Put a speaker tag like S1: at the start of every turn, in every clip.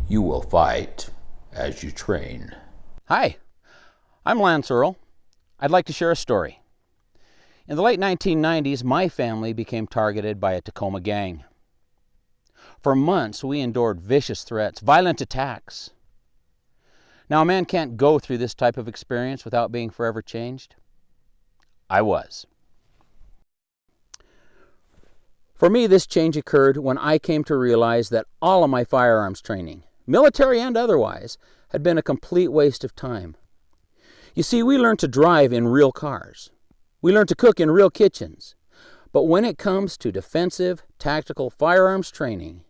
S1: You will fight as you train.
S2: Hi, I'm Lance Earl. I'd like to share a story. In the late 1990s, my family became targeted by a Tacoma gang. For months, we endured vicious threats, violent attacks. Now, a man can't go through this type of experience without being forever changed. I was. For me, this change occurred when I came to realize that all of my firearms training, military and otherwise, had been a complete waste of time. You see, we learned to drive in real cars. We learned to cook in real kitchens. But when it comes to defensive, tactical firearms training,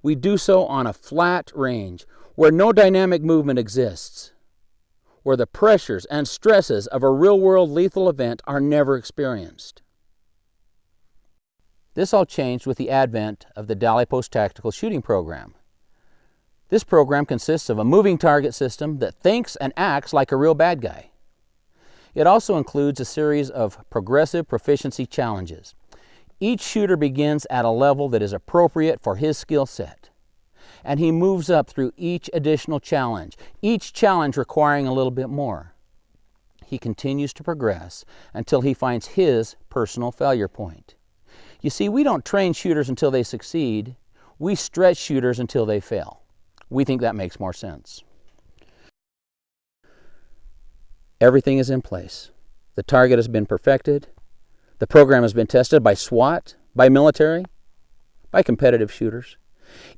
S2: we do so on a flat range where no dynamic movement exists, where the pressures and stresses of a real-world lethal event are never experienced. This all changed with the advent of the Dally Post Tactical Shooting Program. This program consists of a moving target system that thinks and acts like a real bad guy. It also includes a series of progressive proficiency challenges. Each shooter begins at a level that is appropriate for his skill set, and he moves up through each additional challenge, each challenge requiring a little bit more. He continues to progress until he finds his personal failure point. You see, we don't train shooters until they succeed. We stretch shooters until they fail. We think that makes more sense. Everything is in place. The target has been perfected. The program has been tested by SWAT, by military, by competitive shooters.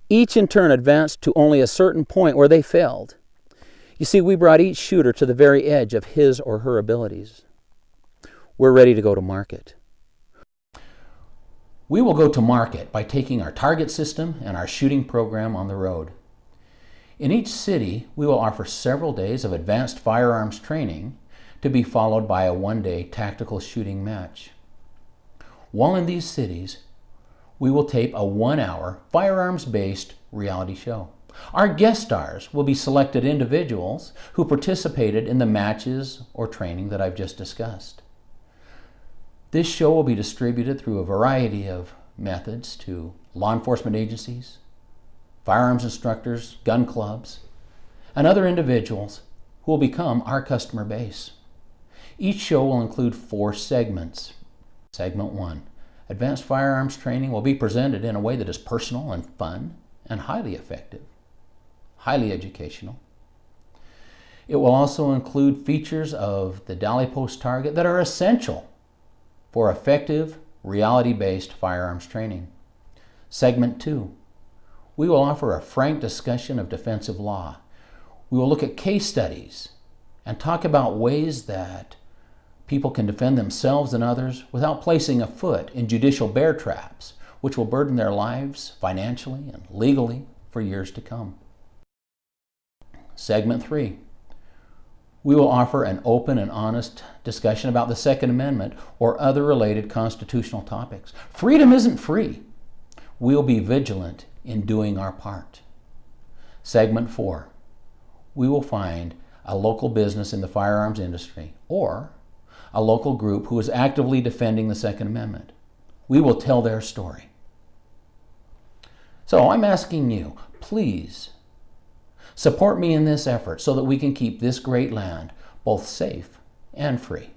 S2: Each in turn advanced to only a certain point where they failed. You see, we brought each shooter to the very edge of his or her abilities. We're ready to go to market. We will go to market by taking our target system and our shooting program on the road. In each city, we will offer several days of advanced firearms training to be followed by a one-day tactical shooting match. While in these cities, we will tape a 1-hour firearms-based reality show. Our guest stars will be selected individuals who participated in the matches or training that I've just discussed. This show will be distributed through a variety of methods to law enforcement agencies, firearms instructors, gun clubs, and other individuals who will become our customer base. Each show will include 4 segments. Segment 1, advanced firearms training will be presented in a way that is personal and fun and highly effective, highly educational. It will also include features of the Dally Post target that are essential for effective, reality-based firearms training. Segment 2, we will offer a frank discussion of defensive law. We will look at case studies and talk about ways that people can defend themselves and others without placing a foot in judicial bear traps, which will burden their lives financially and legally for years to come. Segment 3, we will offer an open and honest discussion about the Second Amendment or other related constitutional topics. Freedom isn't free. We'll be vigilant in doing our part. Segment 4, we will find a local business in the firearms industry or a local group who is actively defending the Second Amendment. We will tell their story. So I'm asking you, please support me in this effort so that we can keep this great land both safe and free.